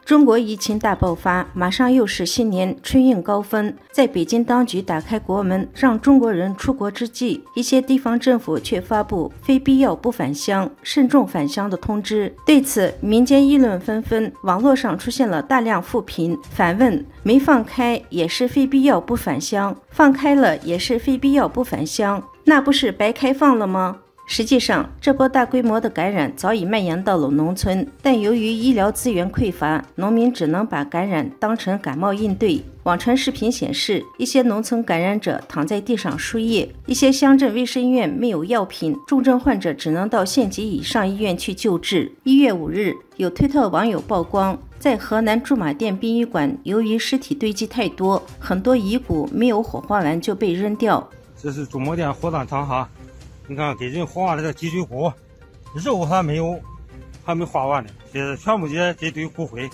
中国疫情大爆发，马上又是新年春运高峰。在北京当局打开国门让中国人出国之际，一些地方政府却发布非必要不返乡、慎重返乡的通知。对此，民间议论纷纷，网络上出现了大量负评，反问：没放开也是非必要不返乡，放开了也是非必要不返乡，那不是白开放了吗？实际上，这波大规模的感染早已蔓延到了农村，但由于医疗资源匮乏，农民只能把感染当成感冒应对。网传视频显示，一些农村感染者躺在地上输液，一些乡镇卫生院没有药品，重症患者只能到县级以上医院去救治。1月5日，有推特网友曝光，在河南驻马店殡仪馆，由于尸体堆积太多，很多遗骨没有火化完就被扔掉。这是驻马店火葬场哈。你看，给人火化的这脊椎骨，肉还没化完呢，这全部这堆骨灰，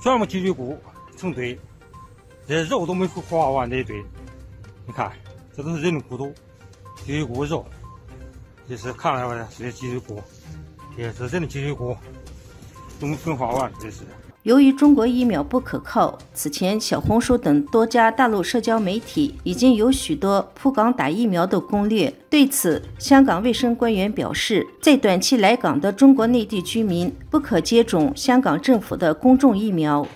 全部脊椎骨成堆，这肉都没火化完这一堆。你看，这都是人的骨头，脊椎骨肉，这是看来吧，这脊椎骨，也是人的脊椎骨，都没分化完，这是。由于中国疫苗不可靠，此前小红书等多家大陆社交媒体已经有许多铺港打疫苗的攻略。对此，香港卫生官员表示，在短期来港的中国内地居民不可接种香港政府的公众疫苗。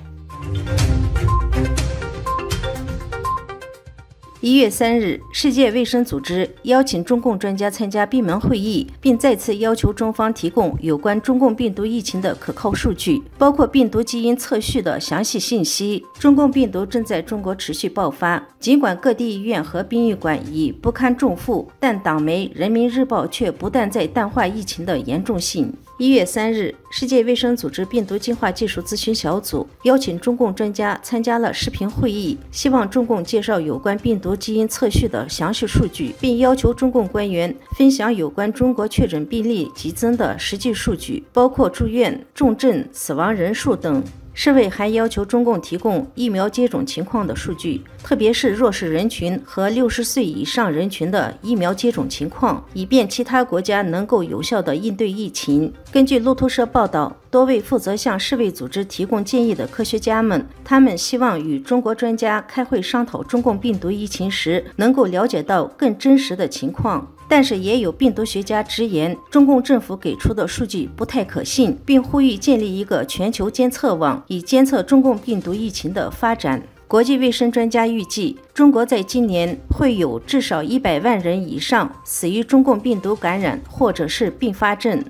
1月3日，世界卫生组织邀请中共专家参加闭门会议，并再次要求中方提供有关中共病毒疫情的可靠数据，包括病毒基因测序的详细信息。中共病毒正在中国持续爆发，尽管各地医院和殡仪馆已不堪重负，但党媒《人民日报》却不断在淡化疫情的严重性。1月3日，世界卫生组织病毒进化技术咨询小组邀请中共专家参加了视频会议，希望中共介绍有关病毒基因测序的详细数据，并要求中共官员分享有关中国确诊病例急增的实际数据，包括住院、重症、死亡人数等。世卫还要求中共提供疫苗接种情况的数据，特别是弱势人群和60岁以上人群的疫苗接种情况，以便其他国家能够有效地应对疫情。根据路透社报道，多位负责向世卫组织提供建议的科学家们，他们希望与中国专家开会商讨中共病毒疫情时，能够了解到更真实的情况。但是也有病毒学家直言，中共政府给出的数据不太可信，并呼吁建立一个全球监测网，以监测中共病毒疫情的发展。国际卫生专家预计，中国在今年会有至少100万人以上死于中共病毒感染或者是并发症。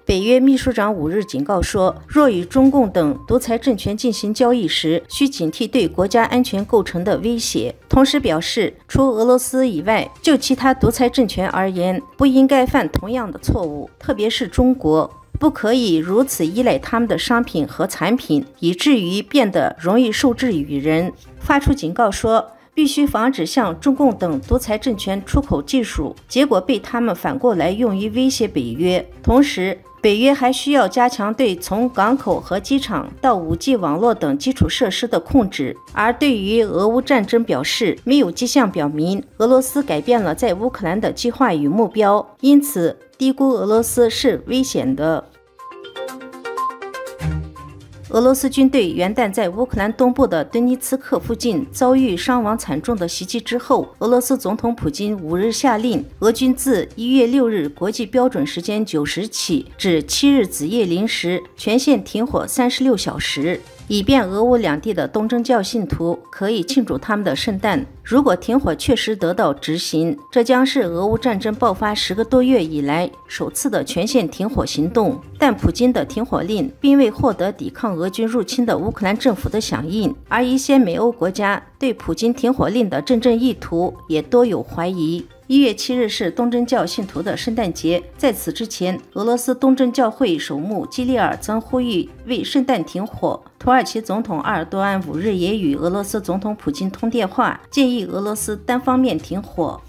北约秘书长5日警告说，若与中共等独裁政权进行交易时，需警惕对国家安全构成的威胁。同时表示，除俄罗斯以外，就其他独裁政权而言，不应该犯同样的错误，特别是中国，不可以如此依赖他们的商品和产品，以至于变得容易受制于人。发出警告说，必须防止向中共等独裁政权出口技术，结果被他们反过来用于威胁北约。同时，北约还需要加强对从港口和机场到5G 网络等基础设施的控制。而对于俄乌战争表示，没有迹象表明俄罗斯改变了在乌克兰的计划与目标，因此低估俄罗斯是危险的。俄罗斯军队元旦在乌克兰东部的顿涅茨克附近遭遇伤亡惨重的袭击之后，俄罗斯总统普京5日下令，俄军自1月6日国际标准时间9时起至7日子夜0时全线停火36小时，以便俄乌两地的东正教信徒可以庆祝他们的圣诞。如果停火确实得到执行，这将是俄乌战争爆发10个多月以来首次的全线停火行动。但普京的停火令并未获得抵抗俄军入侵的乌克兰政府的响应，而一些美欧国家对普京停火令的真正意图也多有怀疑。1月7日是东正教信徒的圣诞节，在此之前，俄罗斯东正教会首牧基利尔曾呼吁为圣诞停火。土耳其总统阿尔多安5日也与俄罗斯总统普京通电话，建议俄罗斯单方面停火。